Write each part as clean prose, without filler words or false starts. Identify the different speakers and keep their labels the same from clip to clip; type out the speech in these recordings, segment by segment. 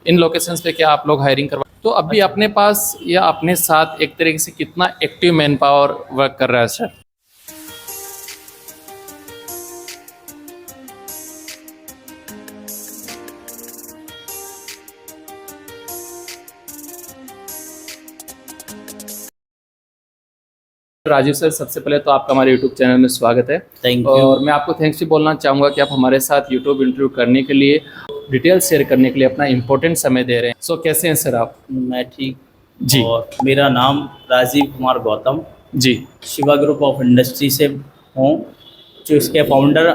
Speaker 1: इन locations पे क्या आप लोग हायरिंग करवा, तो अभी अपने पास या अपने साथ एक तरीके से कितना एक्टिव मैन पावर वर्क कर रहा है सर? राजीव सर, सबसे पहले तो आपका हमारे यूट्यूब चैनल में स्वागत है।
Speaker 2: Thank you.
Speaker 1: और मैं आपको थैंक्स भी बोलना चाहूँगा कि आप हमारे साथ यूट्यूब इंटरव्यू करने के लिए, डिटेल शेयर करने के लिए अपना इम्पोर्टेंट समय दे रहे हैं। सो कैसे हैं सर आप?
Speaker 2: मैं ठीक।
Speaker 1: जी
Speaker 2: और मेरा नाम Rajiv Kumar Gautam
Speaker 1: ji
Speaker 2: Shiva group of industry से हूँ, जो इसके फाउंडर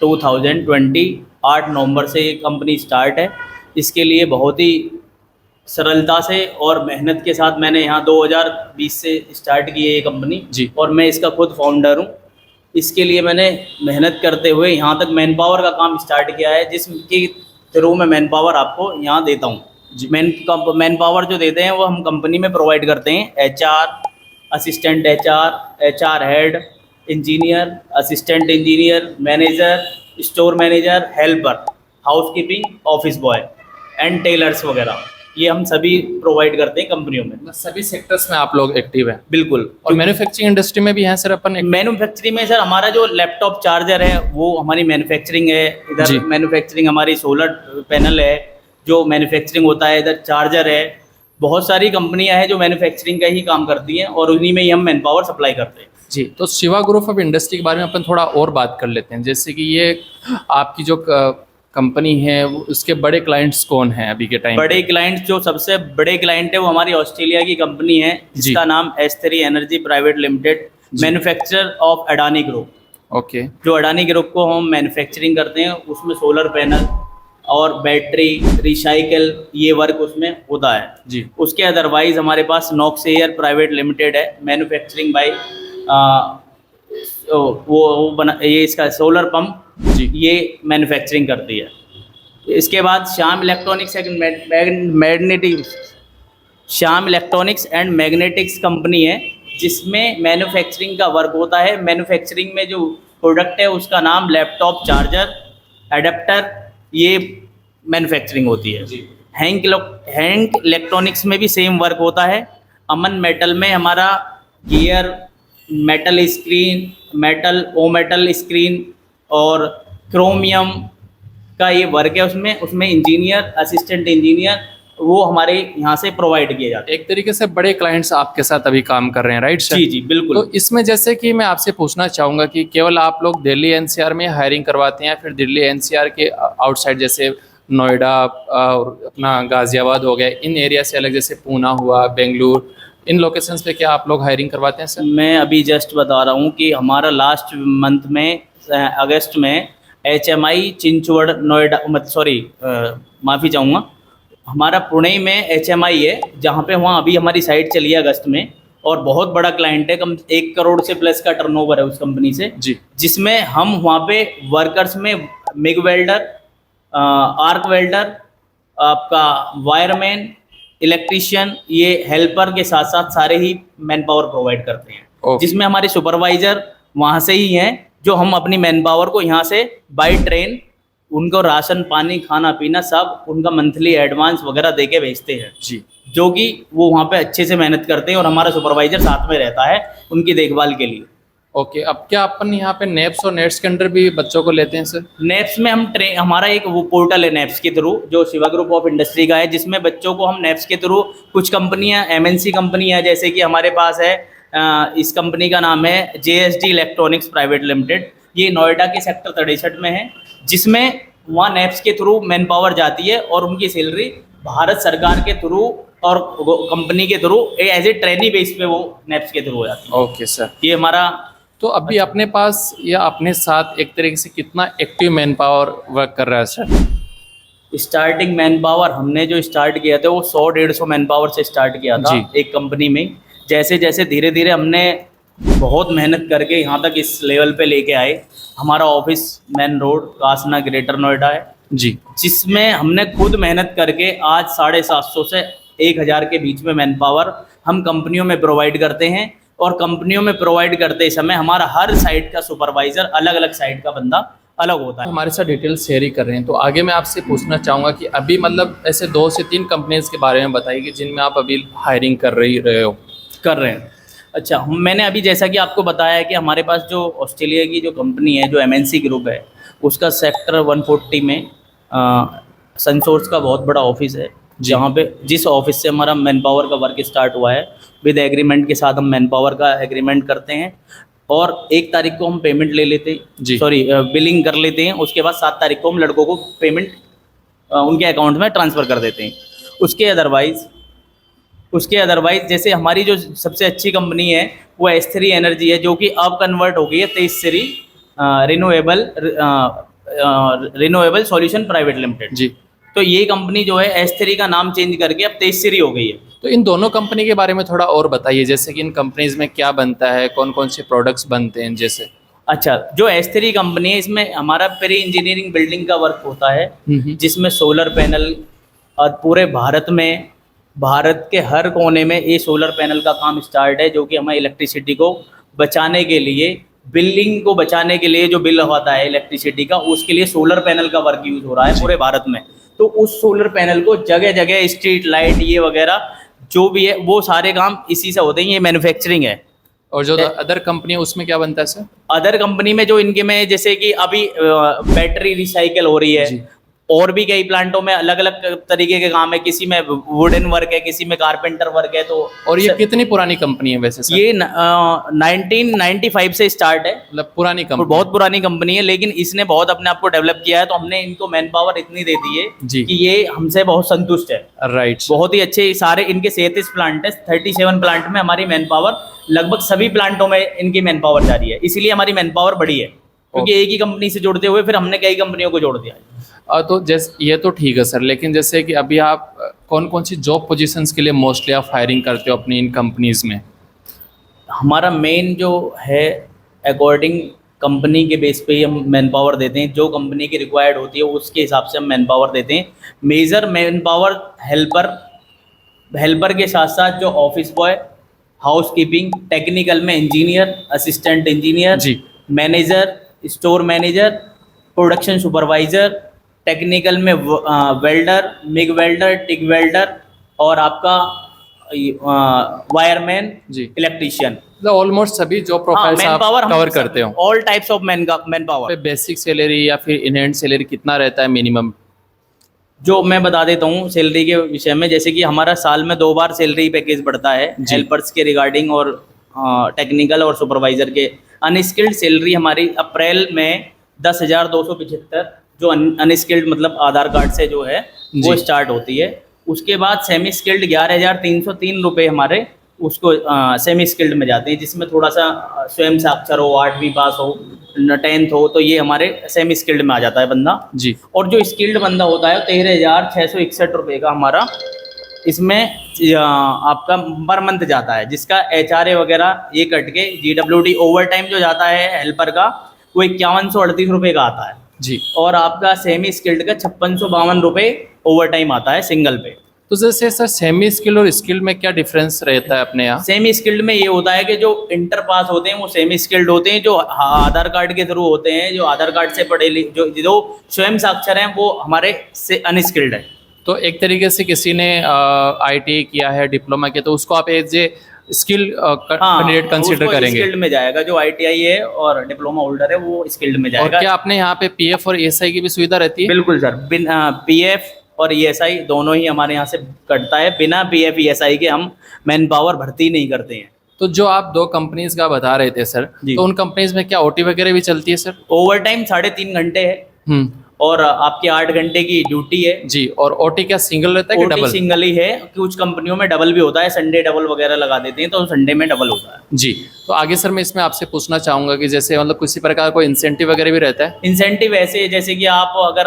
Speaker 2: 2020 8 नवंबर से ये कंपनी स्टार्ट है। इसके लिए बहुत ही सरलता से और मेहनत के साथ मैंने यहाँ 2020 से स्टार्ट की है ये कंपनी
Speaker 1: जी।
Speaker 2: और मैं इसका खुद फाउंडर हूँ। इसके लिए मैंने मेहनत करते हुए यहाँ तक मैन पावर का काम स्टार्ट किया है, जिसके थ्रू मैं मैन पावर आपको यहाँ देता हूँ।
Speaker 1: जी।
Speaker 2: मैन पावर जो देते हैं वो हम कंपनी में प्रोवाइड करते हैं। HR, assistant HR head, engineer, assistant engineer, manager, store manager, helper, housekeeping, office boy and tailors वगैरह, ये हम सभी प्रोवाइड करते हैं कंपनियों में।
Speaker 1: सभी सेक्टर्स में आप लोग एक्टिव हैं?
Speaker 2: बिल्कुल।
Speaker 1: और मैन्युफैक्चरिंग इंडस्ट्री में भी हैं सर अपन?
Speaker 2: मैन्युफैक्चरिंग में सर हमारा जो लैपटॉप चार्जर है वो हमारी मैन्युफैक्चरिंग है।
Speaker 1: जी।
Speaker 2: इधर मैन्युफैक्चरिंग हमारी सोलर पैनल है जो मैन्युफैक्चरिंग होता है। इधर चार्जर है। बहुत सारी कंपनियां हैं जो मैन्युफैक्चरिंग का ही काम करती हैं और उन्हीं में ही हम मैन पावर सप्लाई करते हैं।
Speaker 1: जी, तो शिवा ग्रुप ऑफ इंडस्ट्री के बारे में अपन थोड़ा और बात कर लेते हैं। जैसे कि ये आपकी जो कंपनी है, उसके बड़े क्लाइंट्स कौन हैं अभी के टाइम?
Speaker 2: बड़े क्लाइंट्स, जो सबसे बड़े क्लाइंट है वो हमारी ऑस्ट्रेलिया की कंपनी है जिसका नाम S3 energy private limited, manufacturer of Adani group.
Speaker 1: Okay.
Speaker 2: जो अडानी ग्रुप को हम मैन्युफैक्चरिंग करते हैं उसमें सोलर पैनल और बैटरी रिसाइकल ये वर्क उसमें होता है।
Speaker 1: जी।
Speaker 2: उसके अदरवाइज हमारे पास नॉक्स एयर प्राइवेट लिमिटेड है, मैन्युफैक्चरिंग बाई वो बना, ये इसका सोलर पंप
Speaker 1: जी।
Speaker 2: ये मैन्युफैक्चरिंग करती है। इसके बाद Shyam electronics and magnetics company है जिसमें मैन्युफैक्चरिंग का वर्क होता है। मैन्युफैक्चरिंग में जो प्रोडक्ट है उसका नाम लैपटॉप चार्जर एडेप्टर, ये मैन्युफैक्चरिंग होती है। हैंक इलेक्ट्रॉनिक्स में भी सेम वर्क होता है। अमन मेटल में हमारा gear, metal screen, metal screen और क्रोमियम का ये वर्क है। उसमें इंजीनियर, असिस्टेंट इंजीनियर वो हमारे यहाँ से प्रोवाइड किए जाते हैं।
Speaker 1: एक तरीके से बड़े क्लाइंट्स आपके साथ अभी काम कर रहे हैं, राइट सर?
Speaker 2: जी जी बिल्कुल।
Speaker 1: तो इसमें जैसे कि मैं आपसे पूछना चाहूँगा कि केवल आप लोग दिल्ली NCR में हायरिंग करवाते हैं या फिर दिल्ली NCR के आउटसाइड, जैसे नोएडा और अपना गाजियाबाद हो गया, इन एरिया से अलग, जैसे पूना हुआ, बेंगलुरु, इन लोकेशंस पे क्या आप लोग हायरिंग करवाते हैं सर?
Speaker 2: मैं अभी जस्ट बता रहा हूँ कि हमारा लास्ट मंथ में अगस्त में HMI चिंचवड़ नोएडा, माफ़ी चाहूँगा, हमारा पुणे में HMI है जहाँ पे वहाँ अभी हमारी साइट चली है अगस्त में, और बहुत बड़ा क्लाइंट है, कम 1 करोड़ से प्लस का टर्नओवर है उस कंपनी से
Speaker 1: जी।
Speaker 2: जिसमें हम वहाँ पे वर्कर्स में मिग वेल्डर, आर्क वेल्डर, आपका वायरमैन, इलेक्ट्रीशियन, ये हेल्पर के साथ साथ सारे ही मैन पावर प्रोवाइड करते हैं। जिसमें हमारे सुपरवाइजर वहाँ से ही हैं जो हम अपनी मैन पावर को यहाँ से बाई ट्रेन उनको राशन पानी खाना पीना सब उनका मंथली एडवांस वगैरह दे के भेजते हैं
Speaker 1: जी।
Speaker 2: जो कि वो वहाँ पे अच्छे से मेहनत करते हैं और हमारा सुपरवाइजर साथ में रहता है उनकी देखभाल के लिए।
Speaker 1: ओके। अब क्या अपन यहाँ पे नेप्स और नेट्स के अंडर भी बच्चों को लेते हैं सर?
Speaker 2: नेप्स में हमारा एक वो पोर्टल है नेप्स के थ्रू जो शिवा ग्रुप ऑफ इंडस्ट्री का है, जिसमें बच्चों को हम नेप्स के थ्रू, कुछ कंपनियां MNC कंपनी है जैसे कि हमारे पास है इस कंपनी का नाम है JSD इलेक्ट्रॉनिक्स प्राइवेट लिमिटेड, ये नोएडा के सेक्टर 63 में है, जिसमें वहाँ नेप्स के थ्रू मैन पावर जाती है और उनकी सैलरी भारत सरकार के थ्रू और कंपनी के through as a trainee base पे वो नेप्स के थ्रू हो जाती है।
Speaker 1: Okay sir.
Speaker 2: ये हमारा।
Speaker 1: तो अभी अपने पास या अपने साथ एक तरीके से कितना एक्टिव मैन पावर वर्क कर रहा है सर?
Speaker 2: स्टार्टिंग मैन पावर हमने जो स्टार्ट किया था वो 100-150 मैन पावर से स्टार्ट किया था एक कंपनी में। जैसे जैसे धीरे धीरे हमने बहुत मेहनत करके यहाँ तक इस लेवल पे लेके आए। हमारा office main road Kasna greater Noida है
Speaker 1: जी,
Speaker 2: जिसमें हमने खुद मेहनत करके आज 750 से 1000 के बीच में मैन पावर हम कंपनियों में प्रोवाइड करते हैं। और कंपनियों में प्रोवाइड करते समय हमारा हर साइट का सुपरवाइजर, अलग अलग साइट का बंदा अलग होता है।
Speaker 1: हमारे साथ डिटेल शेयर ही कर रहे हैं, तो आगे मैं आपसे पूछना चाहूँगा कि अभी मतलब ऐसे 2 से 3 कंपनीज के बारे में बताइए कि जिनमें आप अभी हायरिंग कर रहे हो।
Speaker 2: कर रहे हैं। अच्छा, मैंने अभी जैसा कि आपको बताया कि हमारे पास जो ऑस्ट्रेलिया की जो कंपनी है, जो एमएनसी ग्रुप है, उसका सेक्टर 140 में सनसोर्स का बहुत बड़ा ऑफिस है, जहाँ पे जिस ऑफिस से हमारा मैन पावर का वर्क स्टार्ट हुआ है। विद एग्रीमेंट के साथ हम मैन पावर का एग्रीमेंट करते हैं और 1 तारीख को हम पेमेंट ले लेते
Speaker 1: जी।
Speaker 2: हैं, सॉरी बिलिंग कर लेते हैं। उसके बाद 7 तारीख को हम लड़कों को पेमेंट उनके अकाउंट में ट्रांसफ़र कर देते हैं। उसके अदरवाइज जैसे हमारी जो सबसे अच्छी कंपनी है वो S3 एनर्जी है, जो कि अब कन्वर्ट हो गई है 23 Shri renewable solution private limited.
Speaker 1: जी।
Speaker 2: तो ये कंपनी जो है S3 का नाम चेंज करके अब 23 श्री हो गई है।
Speaker 1: तो इन दोनों कंपनी के बारे में थोड़ा और बताइए, जैसे कि इन कंपनीज में क्या बनता है, कौन कौन से प्रोडक्ट्स बनते हैं जैसे।
Speaker 2: अच्छा, जो S3 कंपनी है इसमें हमारा प्री इंजीनियरिंग बिल्डिंग का वर्क होता है, जिसमें सोलर पैनल और पूरे भारत के हर कोने में ये सोलर पैनल का काम स्टार्ट है, जो कि हमें इलेक्ट्रिसिटी को बचाने के लिए, बिल्डिंग को बचाने के लिए जो बिल होता है इलेक्ट्रिसिटी का, उसके लिए सोलर पैनल का वर्क यूज़ हो रहा है पूरे भारत में। तो उस सोलर पैनल को जगह जगह स्ट्रीट लाइट ये वगैरह जो भी है वो सारे काम इसी से होते हैं। ये मैन्युफैक्चरिंग है।
Speaker 1: और जो अदर कंपनी है उसमें क्या बनता है सर?
Speaker 2: अदर कंपनी में जो इनके में जैसे कि अभी बैटरी रिसाइकल हो रही है, और भी कई प्लांटों में अलग अलग तरीके के काम है, किसी में वुडन वर्क है, किसी में कारपेंटर वर्क है। तो
Speaker 1: और ये कितनी पुरानी कंपनी है वैसे सर?
Speaker 2: ये 1995 से स्टार्ट है,
Speaker 1: मतलब पुरानी कंपनी,
Speaker 2: बहुत पुरानी कंपनी है, लेकिन इसने बहुत अपने आप को डेवलप किया है। तो हमने इनको मैन पावर इतनी दे दी है
Speaker 1: जी
Speaker 2: कि ये हमसे बहुत संतुष्ट है।
Speaker 1: राइट।
Speaker 2: बहुत ही अच्छे सारे इनके 37 प्लांट है, 37 प्लांट में हमारी मैन पावर लगभग सभी प्लांटों में इनकी मैन पावर जा रही है, इसीलिए हमारी मैन पावर बड़ी है, क्योंकि एक ही कंपनी से जोड़ते हुए फिर हमने कई कंपनियों को जोड़ दिया है।
Speaker 1: तो जैसे ये तो ठीक है सर, लेकिन जैसे कि अभी आप कौन कौन सी जॉब पोजीशंस के लिए मोस्टली आप हायरिंग करते हो अपनी इन कंपनीज में?
Speaker 2: हमारा मेन जो है अकॉर्डिंग कंपनी के बेस पे ही हम मैन पावर देते हैं, जो कंपनी की रिक्वायर्ड होती है उसके हिसाब से हम मैन पावर देते हैं। मेजर मैन पावर हेल्पर के साथ साथ जो office boy, house keeping, technical में इंजीनियर, असिस्टेंट इंजीनियर
Speaker 1: जी,
Speaker 2: manager, store manager, production supervisor, technical में welder, MIG welder, TIG welder, और आपका वायरमैन,
Speaker 1: जी,
Speaker 2: इलेक्ट्रीशियन,
Speaker 1: मतलब ऑलमोस्ट सभी जॉब प्रोफाइल्स आप कवर करते हो।
Speaker 2: All types of man power.
Speaker 1: Basic salary या फिर इन हैंड सैलरी कितना रहता है मिनिमम?
Speaker 2: जो मैं बता देता हूँ सैलरी के विषय में, जैसे कि हमारा साल में 2 बार सैलरी पैकेज बढ़ता है, हेल्पर्स के रिगार्डिंग और टेक्निकल और सुपरवाइजर के। अनस्किल्ड सैलरी हमारी अप्रैल में 10,275, जो अनस्किल्ड मतलब आधार कार्ड से जो है वो स्टार्ट होती है। उसके बाद सेमी स्किल्ड 11,303 रुपये हमारे उसको सेमी स्किल्ड में जाते हैं, जिसमें थोड़ा सा स्वयं साक्षर हो, 8वीं पास हो, 10th हो, तो ये हमारे सेमी स्किल्ड में आ जाता है बंदा
Speaker 1: जी। और
Speaker 2: जो स्किल्ड बंदा होता है 13,661 रुपये का हमारा इसमें आपका पर मंथ जाता है, जिसका HRA वगैरह ये कट के GWD ओवर टाइम जो जाता है हेल्पर का वो 5138 रुपये का आता है
Speaker 1: जी।
Speaker 2: और आपका सेमी स्किल्ड का 5652 रुपये ओवर टाइम आता है सिंगल पे।
Speaker 1: तो जैसे सर सेमी स्किल्ड और स्किल्ड में क्या डिफरेंस रहता है अपने यहाँ?
Speaker 2: सेमी स्किल्ड में ये होता है कि जो इंटर पास होते हैं वो सेमी स्किल्ड होते हैं, जो आधार कार्ड के थ्रू होते हैं, जो आधार कार्ड से पढ़े जो स्वयं साक्षर हैं वो हमारे से अनस्किल्ड है।
Speaker 1: तो एक तरीके से किसी ने ITI किया है, डिप्लोमा किया, तो उसको आप as a skill candidate consider करेंगे?
Speaker 2: स्किल्ड में जाएगा, जो ITI है और डिप्लोमा होल्डर है वो स्किल्ड में जाएगा।
Speaker 1: और क्या आपने यहाँ पे PF और ESI की भी सुविधा रहती है?
Speaker 2: बिल्कुल सर, PF और ESI दोनों ही हमारे यहाँ से कटता है। बिना PF ESI के हम मैन पावर भर्ती नहीं करते हैं।
Speaker 1: तो जो आप 2 कंपनीज का बता रहे थे सर, तो उन कंपनीज में क्या OT वगैरह भी चलती है सर?
Speaker 2: ओवर टाइम 3.5 घंटे है और आपके 8 घंटे की ड्यूटी है
Speaker 1: जी। और OT क्या सिंगल रहता है कि डबल?
Speaker 2: सिंगल ही है, कुछ कंपनियों में डबल भी होता है, संडे डबल वगैरह लगा देते हैं, तो संडे में डबल होता है
Speaker 1: जी। तो आगे सर मैं इसमें आपसे पूछना चाहूँगा कि जैसे मतलब किसी प्रकार कोई इंसेंटिव वगैरह भी रहता है?
Speaker 2: इंसेंटिव ऐसे जैसे कि आप अगर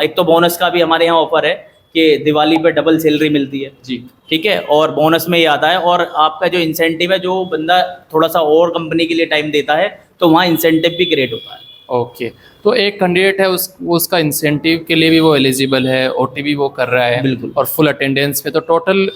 Speaker 2: एक तो बोनस का भी हमारे यहाँ ऑफर है कि दिवाली पे डबल सैलरी मिलती है
Speaker 1: जी,
Speaker 2: ठीक है, और बोनस में ये आता है। और आपका जो इंसेंटिव है, जो बंदा थोड़ा सा और कंपनी के लिए टाइम देता है तो वहाँ इंसेंटिव भी क्रिएट होता है।
Speaker 1: ओके। तो एक कैंडिडेट है उसका इंसेंटिव के लिए भी वो एलिजिबल है, OT भी वो कर रहा है,
Speaker 2: बिल्कुल।
Speaker 1: और फुल अटेंडेंस पे, तो टोटल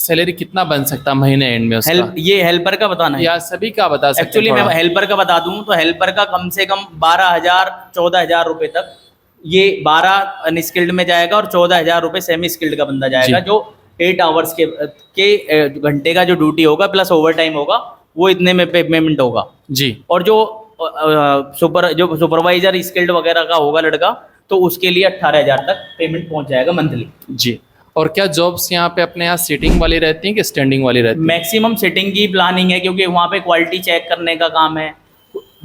Speaker 1: सैलरी कितना बन सकता है महीने एंड में उसका?
Speaker 2: ये हेल्पर का बताना है
Speaker 1: या सभी का बता सकते हैं
Speaker 2: एक्चुअली मैं
Speaker 1: थोड़ा?
Speaker 2: हेल्पर का बता दूं तो हेल्पर का कम से कम 12,000 14,000 रुपए तक, ये 12 अनस्किल्ड में जाएगा और 14,000 रुपए सेमी स्किल्ड का बंदा जाएगा,
Speaker 1: जी।
Speaker 2: जो 8 आवर्स के घंटे का जो ड्यूटी होगा प्लस ओवर टाइम होगा, वो इतने में पेमेंट होगा।
Speaker 1: जी।
Speaker 2: और जो सुपरवाइजर स्किल्ड वगैरह का होगा लड़का, तो उसके लिए 18,000 तक पेमेंट पहुंच जाएगा मंथली।
Speaker 1: जी। और क्या जॉब्स यहाँ पे अपने यहाँ सीटिंग वाली रहती हैं कि स्टैंडिंग वाली रहती हैं?
Speaker 2: मैक्सिमम सिटिंग की प्लानिंग है, क्योंकि वहाँ पे क्वालिटी चेक करने का काम है,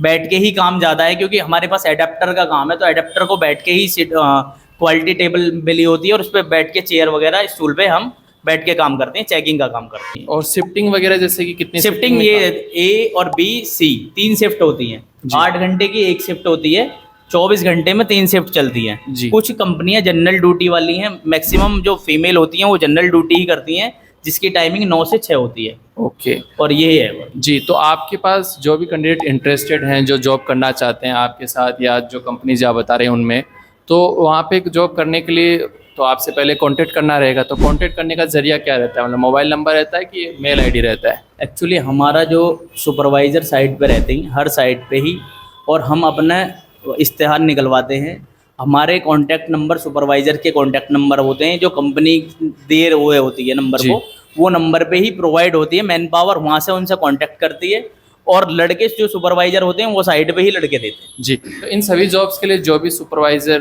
Speaker 2: बैठ के ही काम ज़्यादा है, क्योंकि हमारे पास एडेप्टर का काम है, तो एडेप्टर को बैठ के ही क्वालिटी टेबल मिली होती है और उस पर बैठ के चेयर वगैरह स्टूल पे हम बैठ के काम करते हैं, चेकिंग का काम करते हैं।
Speaker 1: और शिफ्टिंग वगैरह जैसे कि कितनी
Speaker 2: शिफ्टिंग ये ए और बी सी 3 शिफ्ट होती हैं,
Speaker 1: जी।
Speaker 2: 8 घंटे की एक शिफ्ट होती है, 24 घंटे में 3 शिफ्ट चलती हैं।
Speaker 1: जी।
Speaker 2: कुछ कंपनियां जनरल ड्यूटी वाली हैं, मैक्सिमम जो फीमेल होती हैं वो जनरल ड्यूटी ही करती हैं, जिसकी टाइमिंग 9 से 6 होती है,
Speaker 1: ओके।
Speaker 2: और ये है वो।
Speaker 1: जी, तो आपके पास जो भी कैंडिडेट इंटरेस्टेड हैं, जो जॉब करना चाहते हैं आपके साथ या जो कंपनीज आप बता रहे हैं उनमें, तो वहाँ पे जॉब करने के लिए तो आपसे पहले कांटेक्ट करना रहेगा। तो कांटेक्ट करने का जरिया क्या रहता है? मतलब मोबाइल नंबर रहता है कि मेल आईडी रहता है?
Speaker 2: एक्चुअली हमारा जो सुपरवाइज़र साइट पे रहते हैं, हर साइट पे ही, और हम अपना इश्तेहार निकलवाते हैं। हमारे कॉन्टैक्ट नंबर सुपरवाइज़र के कॉन्टैक्ट नंबर होते हैं, जो कंपनी दे हुए होती है नंबर
Speaker 1: जी।
Speaker 2: को, वो नंबर पे ही प्रोवाइड होती है। मैन पावर वहाँ से उनसे कांटेक्ट करती है, और लड़के जो सुपरवाइज़र होते हैं वो साइट पे ही लड़के देते हैं।
Speaker 1: जी। तो इन सभी जॉब्स के लिए जो भी सुपरवाइज़र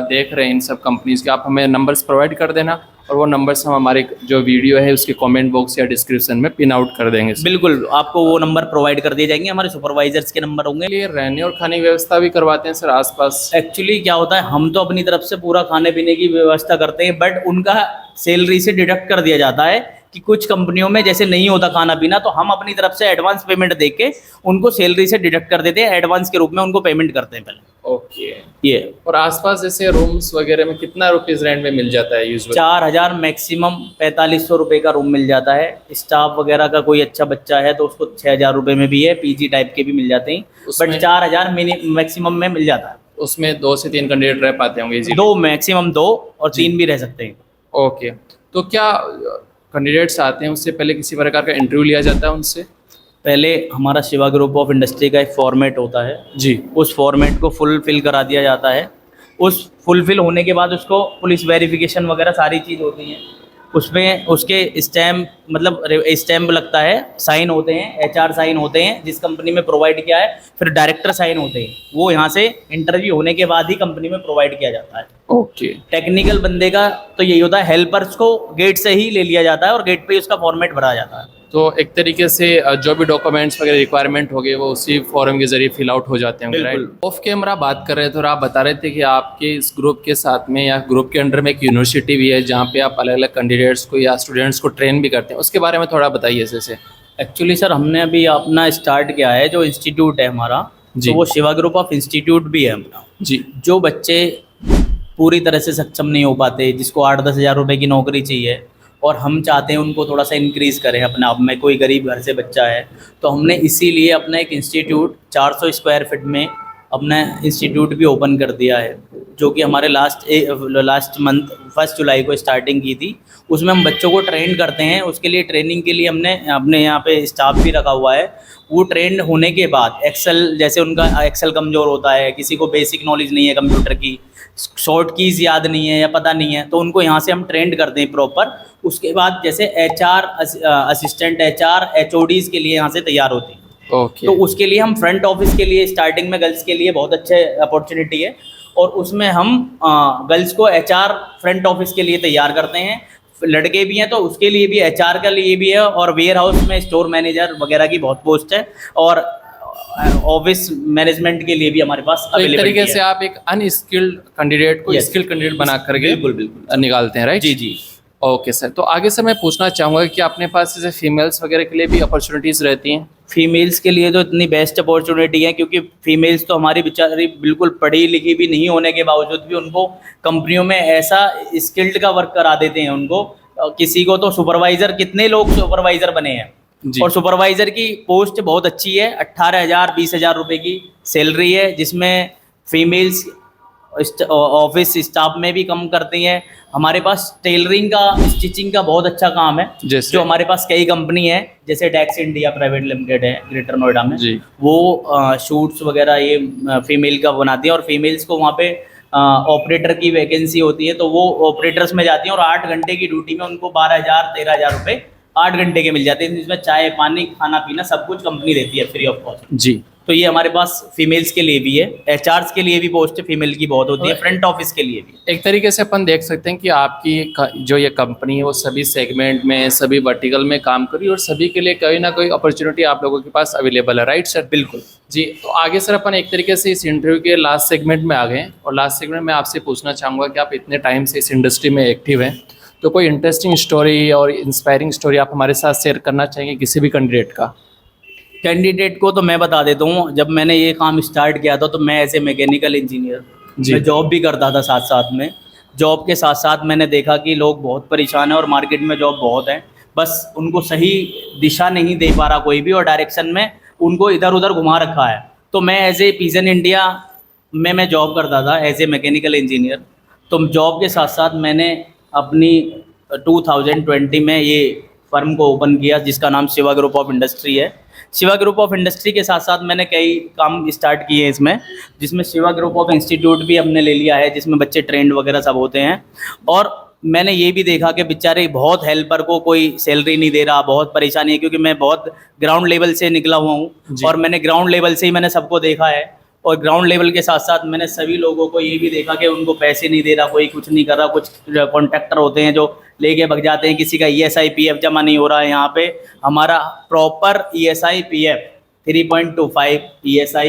Speaker 1: देख रहे हैं इन सब कंपनीज़ के, आप हमें नंबर्स प्रोवाइड कर देना, और वो नंबर्स हम हमारे जो वीडियो है उसके कमेंट बॉक्स या डिस्क्रिप्शन में पिन आउट कर देंगे।
Speaker 2: बिल्कुल, आपको वो नंबर प्रोवाइड कर दिए जाएंगे, हमारे सुपरवाइजर्स के नंबर होंगे।
Speaker 1: लिए रहने और खाने की व्यवस्था भी करवाते हैं सर आसपास?
Speaker 2: एक्चुअली क्या होता है, हम तो अपनी तरफ से पूरा खाने पीने की व्यवस्था करते हैं, बट उनका सैलरी से डिडक्ट कर दिया जाता है कि कुछ कंपनियों में जैसे नहीं होता खाना पीना, तो हम अपनी तरफ से एडवांस पेमेंट दे के उनको सैलरी से डिडक्ट कर देते हैं, एडवांस के रूप में उनको पेमेंट करते हैं पहले।
Speaker 1: ओके।
Speaker 2: ये
Speaker 1: और आसपास जैसे रूम्स वगैरह में कितना रुपीज़ रेंट में मिल जाता है यूजुअली?
Speaker 2: 4,000 मैक्सिमम 4,500 रुपये का रूम मिल जाता है। स्टाफ वगैरह का कोई अच्छा बच्चा है तो उसको 6,000 रुपये में भी है, पीजी टाइप के भी मिल जाते हैं, बट 4,000 मैक्सिमम में मिल जाता है।
Speaker 1: उसमें 2 से 3 कैंडिडेट रह पाते होंगे इजीली?
Speaker 2: 2 मैक्सिमम 2 और 3 भी रह सकते हैं।
Speaker 1: ओके। तो क्या कैंडिडेट्स आते हैं उससे पहले किसी प्रकार का इंटरव्यू लिया जाता है उनसे?
Speaker 2: पहले हमारा शिवा ग्रुप ऑफ इंडस्ट्री का एक फॉर्मेट होता है
Speaker 1: जी।
Speaker 2: उस फॉर्मेट को फुलफिल करा दिया जाता है। उस फुलफिल होने के बाद उसको पुलिस वेरिफिकेशन वगैरह सारी चीज़ होती हैं, उसमें उसके स्टैम्प मतलब स्टैम्प लगता है, साइन होते हैं, एचआर साइन होते हैं जिस कंपनी में प्रोवाइड किया है, फिर डायरेक्टर साइन होते हैं, वो यहाँ से इंटरव्यू होने के बाद ही कंपनी में प्रोवाइड किया जाता है।
Speaker 1: ओके।
Speaker 2: टेक्निकल बंदे का तो यही होता है, हेल्पर्स को गेट से ही ले लिया जाता है और गेट पे ही उसका फॉर्मेट भरा जाता है।
Speaker 1: तो एक तरीके से जो भी डॉक्यूमेंट्स वगैरह रिक्वायरमेंट हो गए वो उसी फॉर्म के जरिए फिल आउट हो जाते हैं, राइट?
Speaker 2: बिल्कुल।
Speaker 1: ऑफ कैमरा बात कर रहे थे और आप बता रहे थे कि आपके इस ग्रुप के साथ में या ग्रुप के अंडर में एक यूनिवर्सिटी भी है जहाँ पे आप अलग अलग कैंडिडेट्स को या स्टूडेंट्स को ट्रेन भी करते हैं, उसके बारे में थोड़ा बताइए जैसे।
Speaker 2: एक्चुअली सर हमने अभी अपना स्टार्ट किया है, जो इंस्टीट्यूट है हमारा,
Speaker 1: जी।
Speaker 2: तो वो शिवा ग्रुप ऑफ इंस्टीट्यूट भी है अपना।
Speaker 1: जी।
Speaker 2: जो बच्चे पूरी तरह से सक्षम नहीं हो पाते, जिसको 8-10 हज़ार रुपये की नौकरी चाहिए, और हम चाहते हैं उनको थोड़ा सा इंक्रीज़ करें अपने आप में, कोई गरीब घर से बच्चा है, तो हमने इसीलिए अपना एक इंस्टीट्यूट 400 स्क्वायर फीट में अपना इंस्टीट्यूट भी ओपन कर दिया है, जो कि हमारे लास्ट मंथ 1 जुलाई को स्टार्टिंग की थी। उसमें हम बच्चों को ट्रेन करते हैं, उसके लिए ट्रेनिंग के लिए हमने अपने यहाँ पे स्टाफ भी रखा हुआ है। वो ट्रेंड होने के बाद एक्सेल, जैसे उनका एक्सेल कमज़ोर होता है, किसी को बेसिक नॉलेज नहीं है कंप्यूटर की, शॉर्ट कीज़ याद नहीं है या पता नहीं है, तो उनको यहाँ से हम ट्रेंड करते हैं प्रॉपर। उसके बाद जैसे एचआर असिस्टेंट, एचआर एचओडीज़ के लिए यहाँ से तैयार होती है।
Speaker 1: ओके।
Speaker 2: तो उसके लिए हम फ्रंट ऑफिस के लिए स्टार्टिंग में गर्ल्स के लिए बहुत अच्छे अपॉर्चुनिटी है, और उसमें हम गर्ल्स को एचआर फ्रंट ऑफिस के लिए तैयार करते हैं। लड़के भी हैं तो उसके लिए भी, एचआर के लिए भी है, और वेयर हाउस में स्टोर मैनेजर वगैरह की बहुत पोस्ट है, और ऑफिस मैनेजमेंट के लिए भी हमारे पास
Speaker 1: तो एक
Speaker 2: अवेलेबल
Speaker 1: तरीके से आप एक अनस्किल्ड कैंडिडेट को
Speaker 2: Yes.
Speaker 1: स्किल्ड कैंडिडेट बना करके
Speaker 2: बिल्कुल बिल्कुल
Speaker 1: निकालते हैं, राइट?
Speaker 2: जी जी।
Speaker 1: Okay sir. तो आगे सर मैं पूछना चाहूँगा कि अपने पास जैसे फीमेल्स वगैरह के लिए भी अपॉर्चुनिटीज़ रहती हैं?
Speaker 2: फीमेल्स के लिए तो इतनी बेस्ट अपॉर्चुनिटी है, क्योंकि फीमेल्स तो हमारी बेचारी बिल्कुल पढ़ी लिखी भी नहीं होने के बावजूद भी उनको कंपनियों में ऐसा स्किल्ड का वर्क करा देते हैं उनको। किसी को तो सुपरवाइज़र, कितने लोग सुपरवाइज़र बने हैं,
Speaker 1: जी।
Speaker 2: और सुपरवाइज़र की पोस्ट बहुत अच्छी है, 18,000 20,000 रुपये की सैलरी है, जिसमें फीमेल्स ऑफिस स्टाफ में भी कम करती हैं। हमारे पास टेलरिंग का, स्टिचिंग का बहुत अच्छा काम है,
Speaker 1: जैसे?
Speaker 2: जो हमारे पास कई कंपनी है, जैसे डेक्स इंडिया प्राइवेट लिमिटेड है ग्रेटर नोएडा में
Speaker 1: जी।
Speaker 2: वो शूट्स वगैरह ये फीमेल का बनाती है, और फीमेल्स को वहाँ पे ऑपरेटर की वैकेंसी होती है, तो वो ऑपरेटर्स में जाती हैं और 8 घंटे की ड्यूटी में उनको 12,000-13,000 रुपये 8 घंटे के मिल जाते हैं, जिसमें चाय पानी खाना पीना सब कुछ कंपनी देती है फ्री ऑफ कॉस्ट।
Speaker 1: जी।
Speaker 2: तो ये हमारे पास फीमेल्स के लिए भी है, एचआर्स के लिए भी पोस्ट फीमेल की बहुत होती है, फ्रंट ऑफिस के लिए भी।
Speaker 1: एक तरीके से अपन देख सकते हैं कि आपकी जो ये कंपनी है वो सभी सेगमेंट में, सभी वर्टिकल में काम कर रही है और सभी के लिए कोई ना कोई अपॉर्चुनिटी आप लोगों के पास अवेलेबल है, राइट सर?
Speaker 2: बिल्कुल
Speaker 1: जी। तो आगे सर अपन एक तरीके से इस इंटरव्यू के लास्ट सेगमेंट में आ गए हैं, और लास्ट सेगमेंट में आपसे पूछना चाहूँगा कि आप इतने टाइम से इस इंडस्ट्री में एक्टिव हैं, तो कोई इंटरेस्टिंग स्टोरी और इंस्पायरिंग स्टोरी आप हमारे साथ शेयर करना चाहेंगे किसी भी कैंडिडेट का?
Speaker 2: कैंडिडेट को तो मैं बता देता हूँ, जब मैंने ये काम स्टार्ट किया था तो मैं एज ए मैकेनिकल इंजीनियर मैं जॉब भी करता था साथ साथ में। जॉब के साथ साथ मैंने देखा कि लोग बहुत परेशान हैं और मार्केट में जॉब बहुत है, बस उनको सही दिशा नहीं दे पा रहा कोई भी, और डायरेक्शन में उनको इधर उधर घुमा रखा है। तो मैं एज ए पिजन इंडिया में मैं जॉब करता था एज ए मैकेनिकल इंजीनियर। तो जॉब के साथ साथ मैंने अपनी 2020 में ये फर्म को ओपन किया, जिसका नाम शिवा ग्रुप ऑफ इंडस्ट्री है। शिवा ग्रुप ऑफ इंडस्ट्री के साथ साथ मैंने कई काम स्टार्ट किए हैं इसमें, जिसमें शिवा ग्रुप ऑफ इंस्टीट्यूट भी हमने ले लिया है, जिसमें बच्चे ट्रेंड वगैरह सब होते हैं। और मैंने ये भी देखा कि बेचारे बहुत हेल्पर को कोई सैलरी नहीं दे रहा, बहुत परेशानी है, क्योंकि मैं बहुत ग्राउंड लेवल से निकला हुआ हूँ और मैंने ग्राउंड लेवल से ही मैंने सबको देखा है। और ग्राउंड लेवल के साथ साथ मैंने सभी लोगों को ये भी देखा कि उनको पैसे नहीं दे रहा, कोई कुछ नहीं कर रहा। कुछ कॉन्ट्रैक्टर होते हैं जो लेके भग जाते हैं, किसी का ESI PF जमा नहीं हो रहा है। यहाँ पे हमारा प्रॉपर ESI PF 3.25 ESI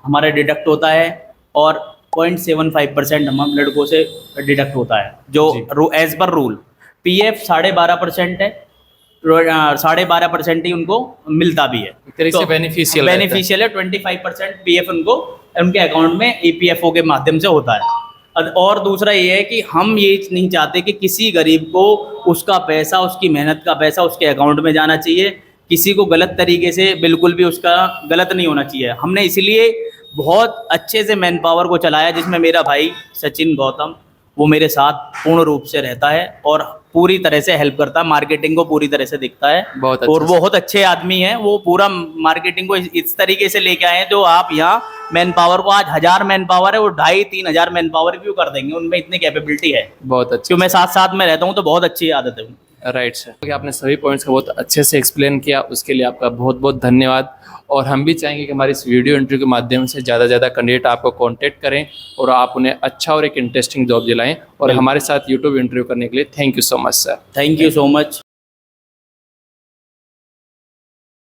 Speaker 2: हमारा डिडक्ट होता है, और 0.75% हम लड़कों से डिडक्ट होता है, जो एज पर रूल। PF 12.5% है, 12.5% ही उनको मिलता भी है,
Speaker 1: एक तरीके से बेनिफिशियल
Speaker 2: है। 25% PF उनको उनके अकाउंट में EPFO के माध्यम से होता है। और दूसरा ये है कि हम ये नहीं चाहते कि किसी गरीब को उसका पैसा, उसकी मेहनत का पैसा उसके अकाउंट में जाना चाहिए, किसी को गलत तरीके से बिल्कुल भी उसका गलत नहीं होना चाहिए। हमने इसलिए बहुत अच्छे से मैन पावर को चलाया, जिसमें मेरा भाई सचिन गौतम वो मेरे साथ पूर्ण रूप से रहता है और पूरी तरह से हेल्प करता है, मार्केटिंग को पूरी तरह से दिखता है। और वो बहुत अच्छे आदमी हैं, वो पूरा मार्केटिंग को इस तरीके से लेके आए हैं, जो आप यहाँ मैन पावर को, आज 1000 मैन पावर है, वो 2,500-3 हज़ार मैन पावर भी कर देंगे, उनमें इतनी कैपेबिलिटी है।
Speaker 1: बहुत अच्छा,
Speaker 2: क्योंकि मैं साथ साथ में रहता हूँ तो बहुत अच्छी आदत है।
Speaker 1: राइट सर, आपने सभी पॉइंट्स को बहुत अच्छे से एक्सप्लेन किया, उसके लिए आपका बहुत बहुत धन्यवाद। और हम भी चाहेंगे कि हमारी इस वीडियो इंटरव्यू के माध्यम से ज़्यादा से ज़्यादा कैंडिडेट आपको कांटेक्ट करें और आप उन्हें अच्छा और एक इंटरेस्टिंग जॉब दिलाएं। और हमारे साथ यूट्यूब इंटरव्यू करने के लिए thank you so much sir.
Speaker 2: Thank you so much.